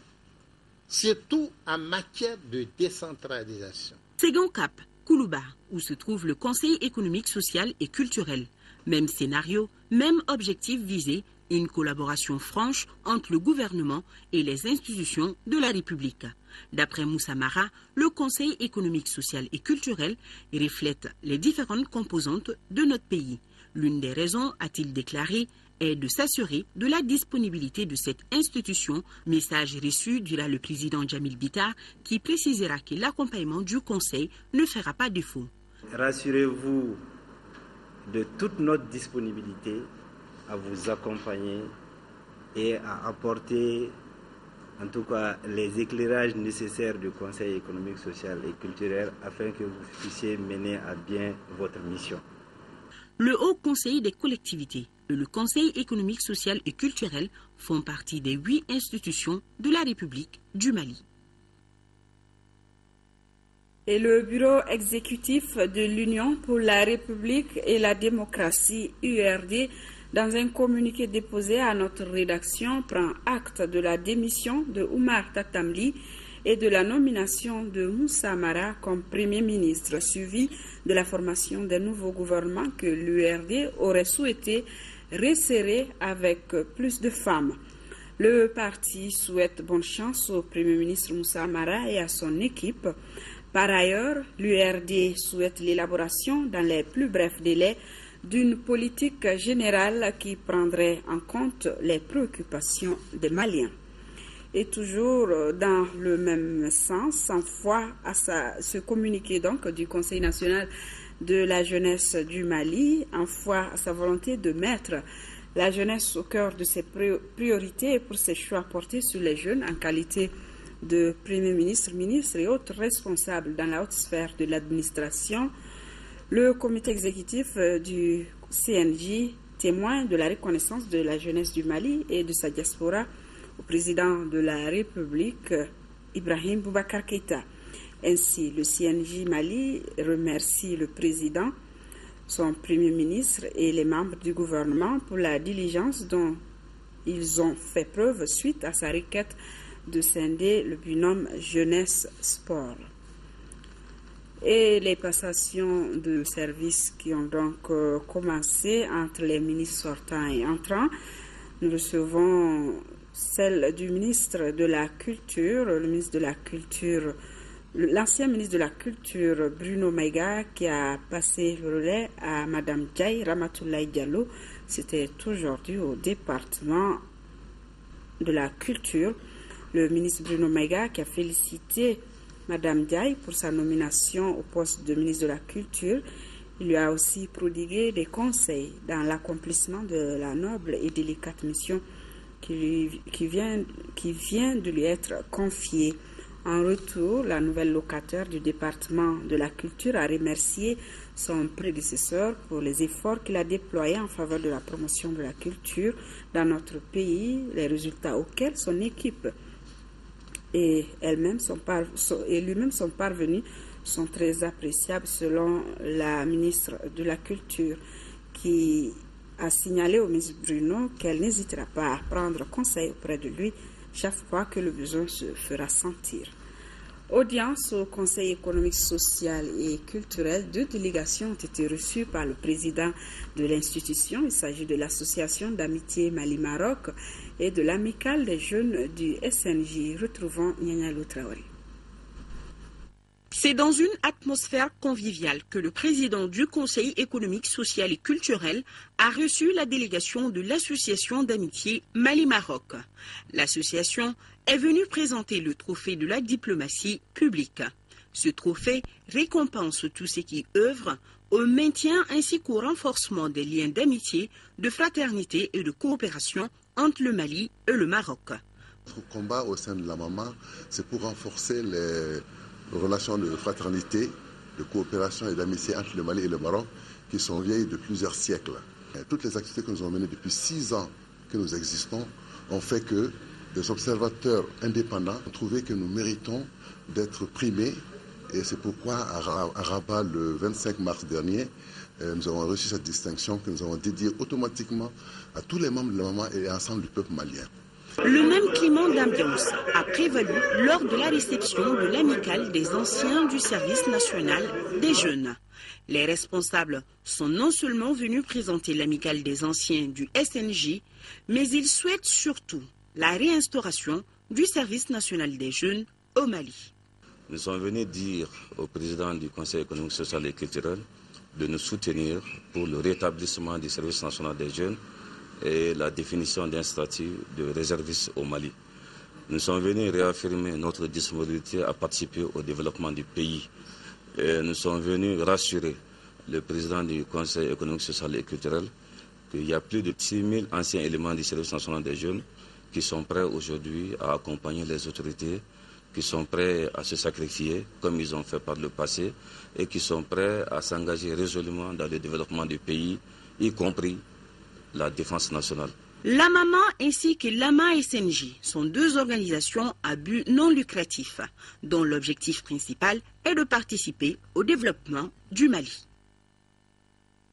surtout en matière de décentralisation. Second cap, Koulouba, où se trouve le Conseil économique, social et culturel. Même scénario, même objectif visé, une collaboration franche entre le gouvernement et les institutions de la République. D'après Moussa Mara, le Conseil économique, social et culturel reflète les différentes composantes de notre pays. L'une des raisons, a-t-il déclaré, est de s'assurer de la disponibilité de cette institution, message reçu durant le président Djamil Bitar qui précisera que l'accompagnement du Conseil ne fera pas défaut. Rassurez-vous de toute notre disponibilité à vous accompagner et à apporter en tout cas les éclairages nécessaires du Conseil économique, social et culturel afin que vous puissiez mener à bien votre mission. Le Haut Conseil des collectivités et le Conseil économique, social et culturel font partie des 8 institutions de la République du Mali. Et le bureau exécutif de l'Union pour la République et la démocratie, URD, dans un communiqué déposé à notre rédaction, prend acte de la démission de Oumar Tatamli et de la nomination de Moussa Mara comme Premier ministre, suivi de la formation d'un nouveau gouvernement que l'URD aurait souhaité resserrer avec plus de femmes. Le parti souhaite bonne chance au Premier ministre Moussa Mara et à son équipe. Par ailleurs, l'URD souhaite l'élaboration dans les plus brefs délais d'une politique générale qui prendrait en compte les préoccupations des Maliens. Et toujours dans le même sens, sans foi à ce communiqué donc du Conseil national de la jeunesse du Mali, en foi à sa volonté de mettre la jeunesse au cœur de ses priorités et pour ses choix portés sur les jeunes en qualité de Premier ministre, ministre et autres responsables dans la haute sphère de l'administration, le comité exécutif du CNJ témoin de la reconnaissance de la jeunesse du Mali et de sa diaspora au président de la République, Ibrahim Boubacar Keïta. Ainsi, le CNJ Mali remercie le président, son Premier ministre et les membres du gouvernement pour la diligence dont ils ont fait preuve suite à sa requête de scinder le binôme jeunesse-sport. Et les passations de services qui ont donc commencé entre les ministres sortants et entrants. Nous recevons celle du ministre de la Culture, l'ancien ministre de la Culture, Bruno Maïga, qui a passé le relais à Mme Diaye Ramatoulaye Diallo. C'était aujourd'hui au département de la Culture. Le ministre Bruno Maïga qui a félicité Mme Diaye pour sa nomination au poste de ministre de la Culture. Il lui a aussi prodigué des conseils dans l'accomplissement de la noble et délicate mission qui vient de lui être confiée. En retour, la nouvelle locataire du département de la Culture a remercié son prédécesseur pour les efforts qu'il a déployés en faveur de la promotion de la culture dans notre pays, les résultats auxquels son équipe et lui-même sont parvenus sont très appréciables selon la ministre de la Culture qui a signalé au ministre Bruno qu'elle n'hésitera pas à prendre conseil auprès de lui chaque fois que le besoin se fera sentir. Audience au Conseil économique, social et culturel. 2 délégations ont été reçues par le président de l'institution. Il s'agit de l'association d'amitié Mali-Maroc et de l'amicale des jeunes du SNJ. Retrouvons Nyanyalou Traoré. C'est dans une atmosphère conviviale que le président du Conseil économique, social et culturel a reçu la délégation de l'association d'amitié Mali-Maroc. L'association est venue présenter le trophée de la diplomatie publique. Ce trophée récompense tous ceux qui œuvrent au maintien ainsi qu'au renforcement des liens d'amitié, de fraternité et de coopération entre le Mali et le Maroc. Notre combat au sein de la MAMA, c'est pour renforcer les relations de fraternité, de coopération et d'amitié entre le Mali et le Maroc qui sont vieilles de plusieurs siècles. Toutes les activités que nous avons menées depuis 6 ans que nous existons ont fait que des observateurs indépendants ont trouvé que nous méritons d'être primés et c'est pourquoi à Rabat le 25 mars dernier, nous avons reçu cette distinction que nous avons dédiée automatiquement à tous les membres de la MAMA et à l'ensemble du peuple malien. Le même climat d'ambiance a prévalu lors de la réception de l'amicale des anciens du service national des jeunes. Les responsables sont non seulement venus présenter l'amicale des anciens du SNJ, mais ils souhaitent surtout la réinstauration du service national des jeunes au Mali. Nous sommes venus dire au président du Conseil économique, social et culturel de nous soutenir pour le rétablissement du service national des jeunes et la définition d'un statut de réserviste au Mali. Nous sommes venus réaffirmer notre disponibilité à participer au développement du pays. Et nous sommes venus rassurer le président du Conseil économique, social et culturel qu'il y a plus de 6 000 anciens éléments du service national des jeunes qui sont prêts aujourd'hui à accompagner les autorités, qui sont prêts à se sacrifier comme ils ont fait par le passé et qui sont prêts à s'engager résolument dans le développement du pays, y compris la défense nationale. La MAMA ainsi que l'AMA SNJ sont 2 organisations à but non lucratif, dont l'objectif principal est de participer au développement du Mali.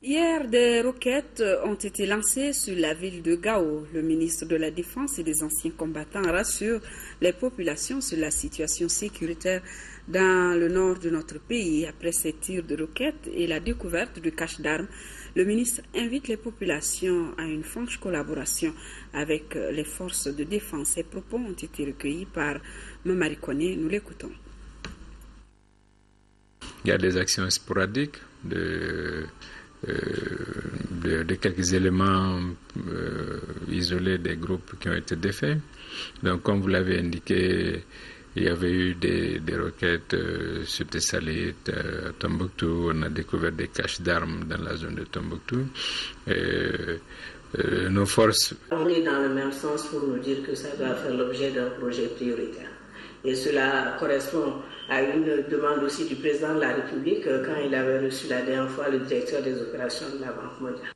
Hier, des roquettes ont été lancées sur la ville de Gao. Le ministre de la Défense et des anciens combattants rassure les populations sur la situation sécuritaire dans le nord de notre pays. Après ces tirs de roquettes et la découverte de caches d'armes, le ministre invite les populations à une franche collaboration avec les forces de défense. Ces propos ont été recueillis par Mamari Kone. Nous l'écoutons. Il y a des actions sporadiques de quelques éléments isolés des groupes qui ont été défaits. Donc, comme vous l'avez indiqué, il y avait eu des roquettes sur Tessalit, à Tombouctou. On a découvert des caches d'armes dans la zone de Tombouctou. Nos forces... On est dans le même sens pour nous dire que ça doit faire l'objet d'un projet prioritaire. Et cela correspond à une demande aussi du président de la République quand il avait reçu la dernière fois le directeur des opérations de la Banque mondiale.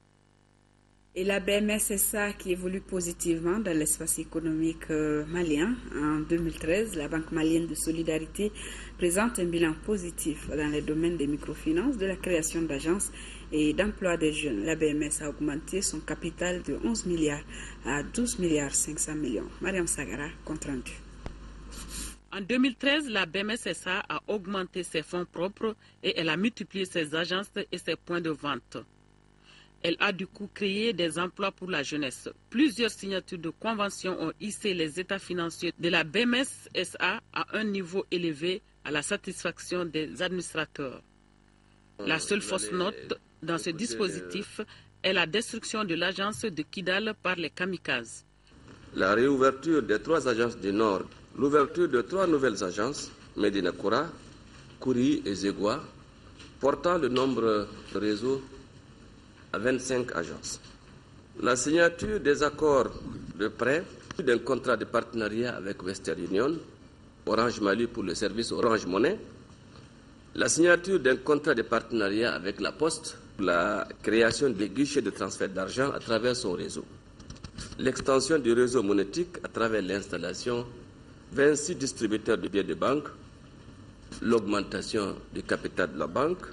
Et la BMS-SA qui évolue positivement dans l'espace économique malien. En 2013, la Banque malienne de solidarité présente un bilan positif dans les domaines des microfinances, de la création d'agences et d'emploi des jeunes. La BMS a augmenté son capital de 11 milliards à 12 milliards 500 millions. Mariam Sagara, compte rendu. En 2013, la BMS-SA a augmenté ses fonds propres et elle a multiplié ses agences et ses points de vente. Elle a du coup créé des emplois pour la jeunesse. Plusieurs signatures de conventions ont hissé les états financiers de la BMS-SA à un niveau élevé à la satisfaction des administrateurs. La seule fausse note dans ce dispositif est la destruction de l'agence de Kidal par les kamikazes. La réouverture des 3 agences du Nord, l'ouverture de 3 nouvelles agences, Medina Koura, Kouri et Zegwa, portant le nombre de réseaux à 25 agences. La signature des accords de prêt, d'un contrat de partenariat avec Western Union, Orange Mali pour le service Orange Monnaie, la signature d'un contrat de partenariat avec la Poste, la création des guichets de transfert d'argent à travers son réseau, l'extension du réseau monétique à travers l'installation 26 distributeurs de billets de banque, l'augmentation du capital de la banque,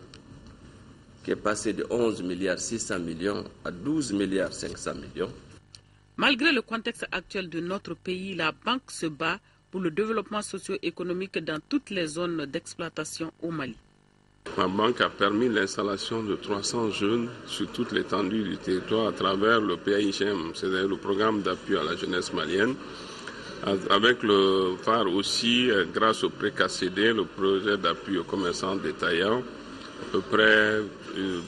qui est passé de 11 milliards 600 millions à 12 milliards 500 millions. Malgré le contexte actuel de notre pays, la banque se bat pour le développement socio-économique dans toutes les zones d'exploitation au Mali. Ma banque a permis l'installation de 300 jeunes sur toute l'étendue du territoire à travers le PAIGM, c'est-à-dire le programme d'appui à la jeunesse malienne, avec le phare aussi, grâce au PRECACD, le projet d'appui aux commerçants détaillants. À peu près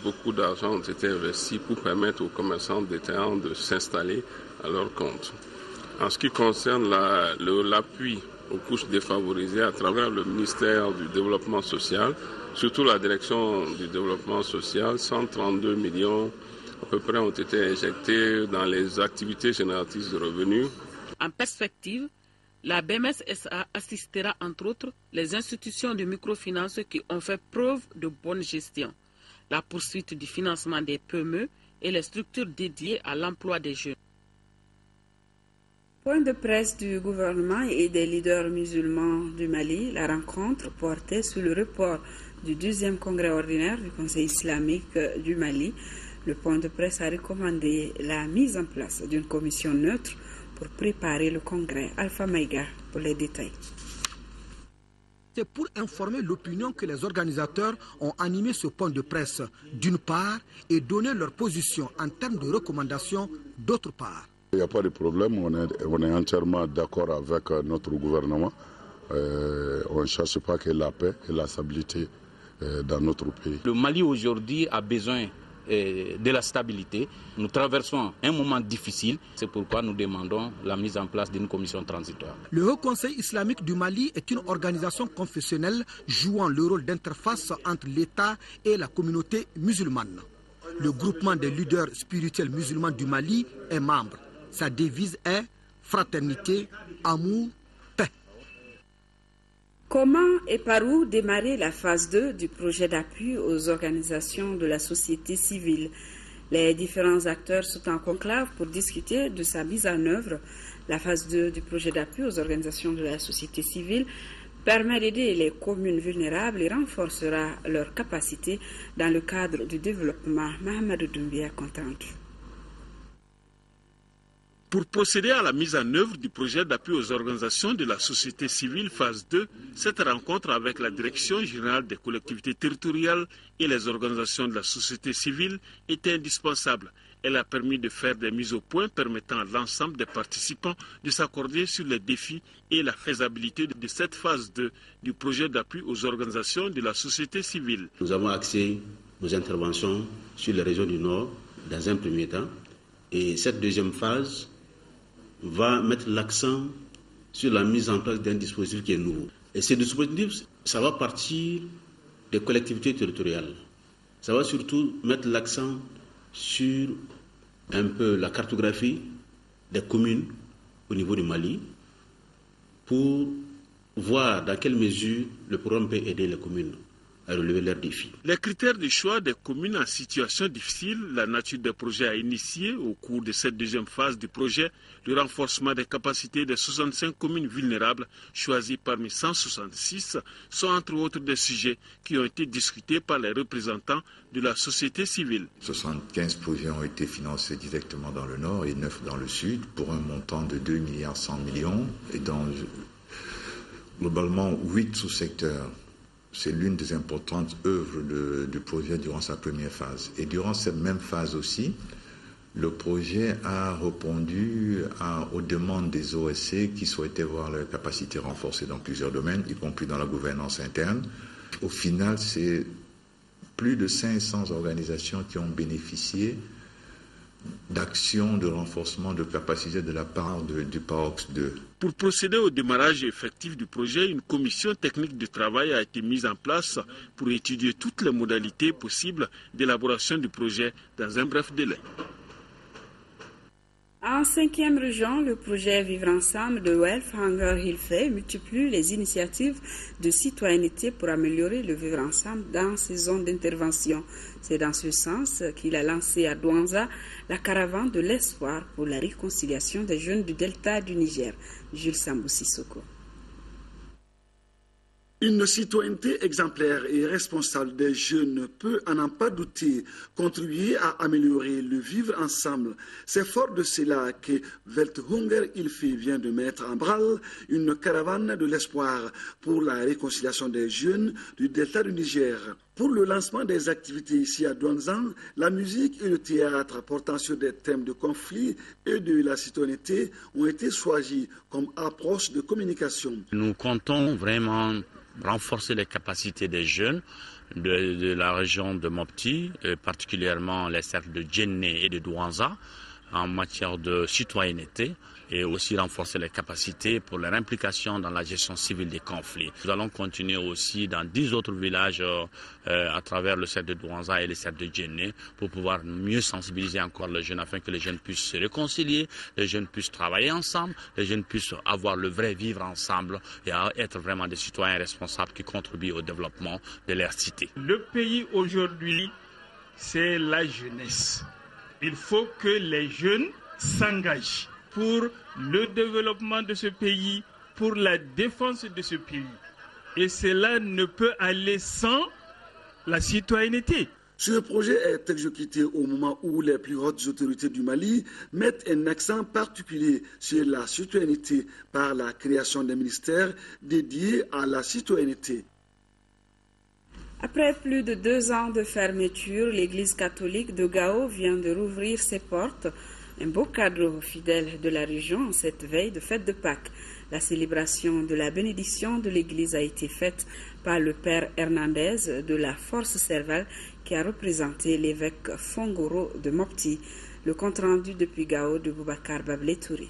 beaucoup d'argent ont été investis pour permettre aux commerçants détaillants de s'installer à leur compte. En ce qui concerne l'appui aux couches défavorisées à travers le ministère du Développement social, surtout la direction du développement social, 132 millions à peu près ont été injectés dans les activités génératrices de revenus. En perspective, la BMS SA assistera entre autres les institutions de microfinance qui ont fait preuve de bonne gestion, la poursuite du financement des PME et les structures dédiées à l'emploi des jeunes. Point de presse du gouvernement et des leaders musulmans du Mali, la rencontre portait sur le report du 12e congrès ordinaire du Conseil islamique du Mali. Le point de presse a recommandé la mise en place d'une commission neutre pour préparer le congrès. Alpha Maïga pour les détails. C'est pour informer l'opinion que les organisateurs ont animé ce point de presse, d'une part, et donner leur position en termes de recommandations, d'autre part. Il n'y a pas de problème, on est entièrement d'accord avec notre gouvernement. On ne cherche pas que la paix et la stabilité dans notre pays. Le Mali aujourd'hui a besoin de la stabilité. Nous traversons un moment difficile. C'est pourquoi nous demandons la mise en place d'une commission transitoire. Le Haut Conseil islamique du Mali est une organisation confessionnelle jouant le rôle d'interface entre l'État et la communauté musulmane. Le groupement des leaders spirituels musulmans du Mali est membre. Sa devise est fraternité, amour, paix. Comment et par où démarrer la phase 2 du projet d'appui aux organisations de la société civile? Les différents acteurs sont en conclave pour discuter de sa mise en œuvre. La phase 2 du projet d'appui aux organisations de la société civile permet d'aider les communes vulnérables et renforcera leur capacité dans le cadre du développement. Mohamed Doumbia, compte rendu. Pour procéder à la mise en œuvre du projet d'appui aux organisations de la société civile phase 2, cette rencontre avec la Direction générale des collectivités territoriales et les organisations de la société civile était indispensable. Elle a permis de faire des mises au point permettant à l'ensemble des participants de s'accorder sur les défis et la faisabilité de cette phase 2 du projet d'appui aux organisations de la société civile. Nous avons axé nos interventions sur les régions du Nord dans un premier temps, et cette deuxième phase va mettre l'accent sur la mise en place d'un dispositif qui est nouveau. Et ce dispositif, ça va partir des collectivités territoriales. Ça va surtout mettre l'accent sur un peu la cartographie des communes au niveau du Mali pour voir dans quelle mesure le programme peut aider les communes à relever leurs défis. Les critères de choix des communes en situation difficile, la nature des projets à initier au cours de cette deuxième phase du projet, le renforcement des capacités des 65 communes vulnérables choisies parmi 166 sont entre autres des sujets qui ont été discutés par les représentants de la société civile. 75 projets ont été financés directement dans le Nord et 9 dans le Sud pour un montant de 2,1 milliards et dans globalement 8 sous-secteurs. C'est l'une des importantes œuvres du projet durant sa première phase. Et durant cette même phase aussi, le projet a répondu aux demandes des OSC qui souhaitaient voir leurs capacités renforcées dans plusieurs domaines, y compris dans la gouvernance interne. Au final, c'est plus de 500 organisations qui ont bénéficié d'actions de renforcement de capacité de la part du PAOX 2. Pour procéder au démarrage effectif du projet, une commission technique de travail a été mise en place pour étudier toutes les modalités possibles d'élaboration du projet dans un bref délai. En 5e région, le projet Vivre ensemble de Welf Hanger Hilfe multiplie les initiatives de citoyenneté pour améliorer le vivre ensemble dans ses zones d'intervention. C'est dans ce sens qu'il a lancé à Douanza la caravane de l'espoir pour la réconciliation des jeunes du delta du Niger. Jules Sambou Sissoko. Une citoyenneté exemplaire et responsable des jeunes peut, à n'en pas douter, contribuer à améliorer le vivre ensemble. C'est fort de cela que Welthunger Hilfe vient de mettre en branle une caravane de l'espoir pour la réconciliation des jeunes du delta du Niger. Pour le lancement des activités ici à Douanzan, la musique et le théâtre portant sur des thèmes de conflit et de la citoyenneté ont été choisis comme approche de communication. Nous comptons vraiment renforcer les capacités des jeunes de la région de Mopti, particulièrement les cercles de Djenné et de Douanza, en matière de citoyenneté, et aussi renforcer les capacités pour leur implication dans la gestion civile des conflits. Nous allons continuer aussi dans 10 autres villages à travers le cercle de Douanza et le cercle de Djenné pour pouvoir mieux sensibiliser encore les jeunes afin que les jeunes puissent se réconcilier, les jeunes puissent travailler ensemble, les jeunes puissent avoir le vrai vivre ensemble et être vraiment des citoyens responsables qui contribuent au développement de leur cité. Le pays aujourd'hui, c'est la jeunesse. Il faut que les jeunes s'engagent pour le développement de ce pays, pour la défense de ce pays. Et cela ne peut aller sans la citoyenneté. Ce projet est exécuté au moment où les plus hautes autorités du Mali mettent un accent particulier sur la citoyenneté par la création d'un ministère dédié à la citoyenneté. Après plus de 2 ans de fermeture, l'église catholique de Gao vient de rouvrir ses portes. Un beau cadeau aux fidèles de la région en cette veille de fête de Pâques. La célébration de la bénédiction de l'église a été faite par le père Hernandez de la Force Serval qui a représenté l'évêque Fongoro de Mopti. Le compte rendu depuis Gao de Boubacar Bablé Touré.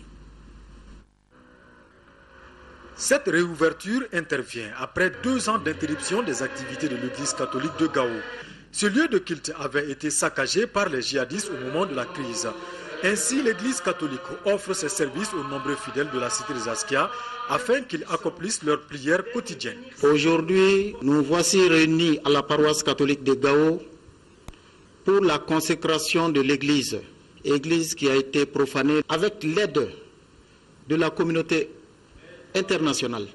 Cette réouverture intervient après 2 ans d'interruption des activités de l'église catholique de Gao. Ce lieu de culte avait été saccagé par les djihadistes au moment de la crise. Ainsi, l'église catholique offre ses services aux nombreux fidèles de la cité des Askia afin qu'ils accomplissent leurs prières quotidiennes. Aujourd'hui, nous voici réunis à la paroisse catholique de Gao pour la consécration de l'église. Église qui a été profanée avec l'aide de la communauté internationale.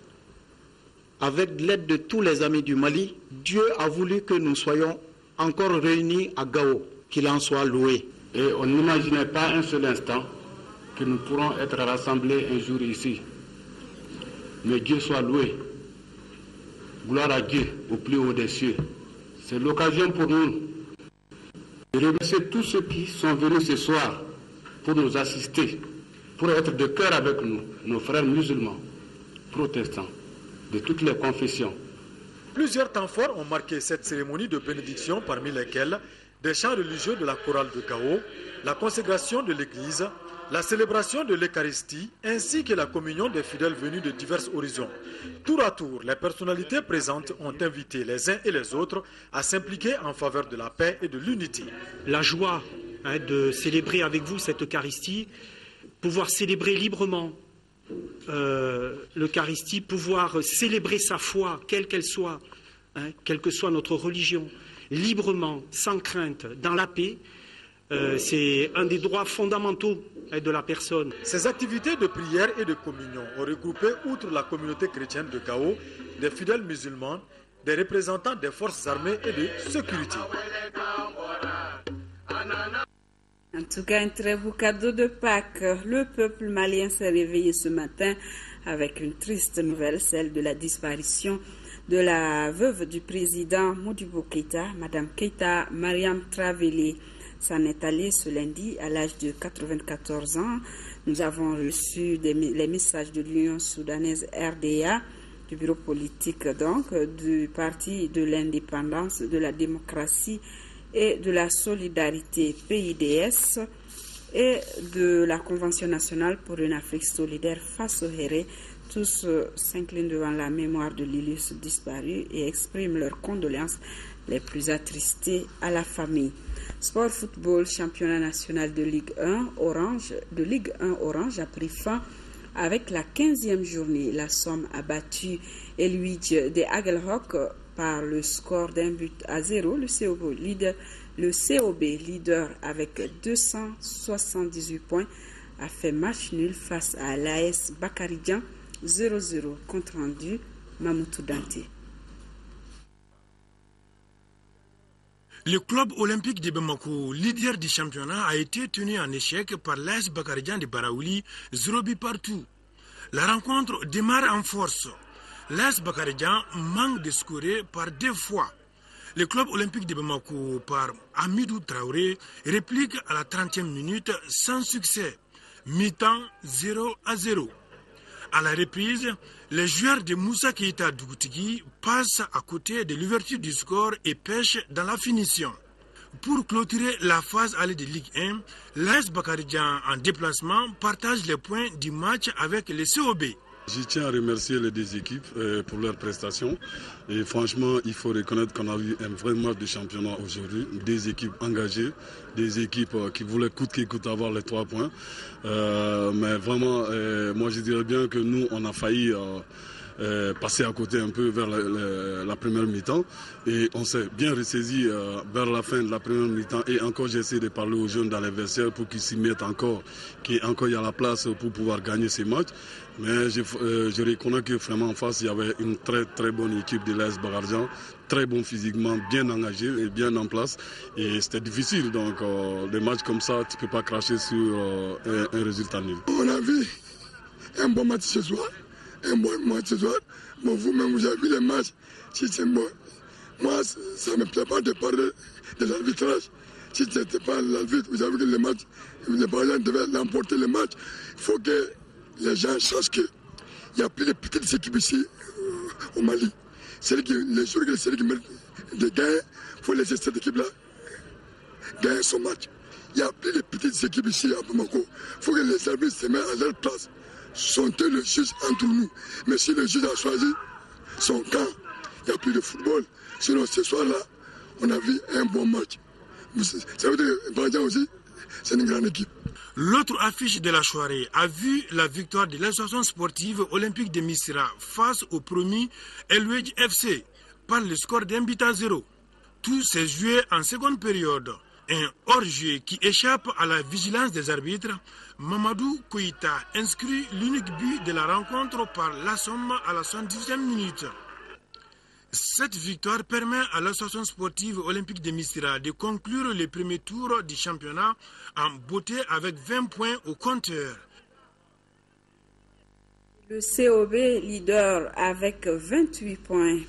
Avec l'aide de tous les amis du Mali, Dieu a voulu que nous soyons encore réunis à Gao, qu'il en soit loué. Et on n'imaginait pas un seul instant que nous pourrons être rassemblés un jour ici. Mais Dieu soit loué. Gloire à Dieu au plus haut des cieux. C'est l'occasion pour nous de remercier tous ceux qui sont venus ce soir pour nous assister, pour être de cœur avec nous, nos frères musulmans, protestants, de toutes les confessions. Plusieurs temps forts ont marqué cette cérémonie de bénédiction, parmi lesquels des chants religieux de la chorale de Gao, la consécration de l'église, la célébration de l'Eucharistie, ainsi que la communion des fidèles venus de divers horizons. Tour à tour, les personnalités présentes ont invité les uns et les autres à s'impliquer en faveur de la paix et de l'unité. La joie de célébrer avec vous cette Eucharistie, pouvoir célébrer librement l'Eucharistie, pouvoir célébrer sa foi, quelle qu'elle soit, quelle que soit notre religion, librement, sans crainte, dans la paix, c'est un des droits fondamentaux de la personne. Ces activités de prière et de communion ont regroupé, outre la communauté chrétienne de Gao, des fidèles musulmans, des représentants des forces armées et de sécurité. En tout cas, un très beau cadeau de Pâques. Le peuple malien s'est réveillé ce matin avec une triste nouvelle, celle de la disparition de la veuve du président Modibo Keïta, Madame Keïta Mariam Travelé. S'en est allée ce lundi à l'âge de 94 ans. Nous avons reçu les messages de l'Union soudanaise RDA, du bureau politique donc, du Parti de l'indépendance, de la démocratie et de la solidarité PIDS et de la Convention nationale pour une Afrique solidaire face au Héré. Tous s'inclinent devant la mémoire de l'illustre disparu et expriment leurs condoléances les plus attristées à la famille. Sport football, championnat national de Ligue 1 Orange a pris fin avec la 15e journée. La Somme a battu Eluige de Hagelhock par le score d'1-0. Le COB, leader avec 278 points, a fait match nul face à l'AS Bakaridjan 0-0. Compte rendu Mamoutou Dante. Le club olympique de Bamako, leader du championnat, a été tenu en échec par l'AS Bakaridjan de Baraouli, 0 but partout. La rencontre démarre en force. L'AS Bakaridjan manque de scorer par 2 fois. Le club olympique de Bamako, par Amidou Traoré, réplique à la 30e minute sans succès. Mi-temps 0-0. À la reprise, les joueurs de Moussa Keita Dougoutigi passent à côté de l'ouverture du score et pêchent dans la finition. Pour clôturer la phase allée de Ligue 1, l'AS Bakaridjan en déplacement partage les points du match avec les COB. Je tiens à remercier les 2 équipes pour leurs prestations. Et franchement, il faut reconnaître qu'on a eu un vrai match de championnat aujourd'hui. 2 équipes engagées, 2 équipes qui voulaient coûte que coûte avoir les 3 points. Mais vraiment, moi je dirais bien que nous, on a failli passer à côté un peu vers la première mi-temps. Et on s'est bien ressaisi vers la fin de la première mi-temps. Et encore, j'ai essayé de parler aux jeunes dans les vestiaires pour qu'ils s'y mettent encore, qu'il y a la place pour pouvoir gagner ces matchs. Mais je reconnais que vraiment en face, il y avait une très très bonne équipe de l'AS Bakaridjan, très bon physiquement, bien engagé et bien en place. Et c'était difficile, donc des matchs comme ça, tu ne peux pas cracher sur un résultat nul. On a vu un bon match ce soir, un bon match ce soir. Bon, vous-même, vous avez vu les matchs, si c'est bon. Moi, ça ne me plaît pas de parler de l'arbitrage. Si ce n'était pas l'arbitre, vous avez vu que les matchs, les Bakaridjan devaient l'emporter les matchs. Il faut que les gens sachent qu'il n'y a plus de petites équipes ici au Mali. Les jours que c'est qui méritent de gagner, il faut laisser cette équipe-là gagner son match. Il n'y a plus de petites équipes ici à Bamako. Il faut que les arbitres se mettent à leur place. Sont eux le juge entre nous. Mais si le juge a choisi son camp, il n'y a plus de football. Sinon, ce soir-là, on a vu un bon match. Ça veut dire que Bakaridjan aussi, c'est une grande équipe. L'autre affiche de la soirée a vu la victoire de l'association sportive olympique de Missira face au promu Elwedj FC par le score d'1 but à 0. Tout s'est joué en seconde période. Un hors-jeu qui échappe à la vigilance des arbitres. Mamadou Koïta inscrit l'unique but de la rencontre par l'Assom à la 78e minute. Cette victoire permet à l'association sportive olympique de Missira de conclure le premier tour du championnat en beauté avec 20 points au compteur. Le COB, leader avec 28 points,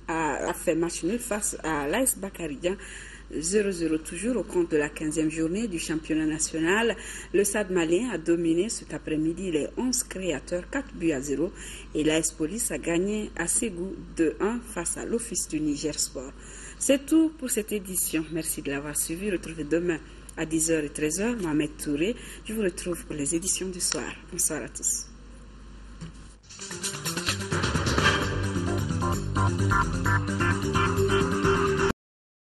a fait match nul face à l'AS Bakaridjan. 0-0 toujours au compte de la 15e journée du championnat national. Le Stade malien a dominé cet après-midi les 11 créateurs 4 buts à 0 et l'AS Police a gagné à Ségou 2-1 face à l'Office du Niger Sport. C'est tout pour cette édition. Merci de l'avoir suivi. Retrouvez demain à 10h et 13h. Mohamed Touré. Je vous retrouve pour les éditions du soir. Bonsoir à tous.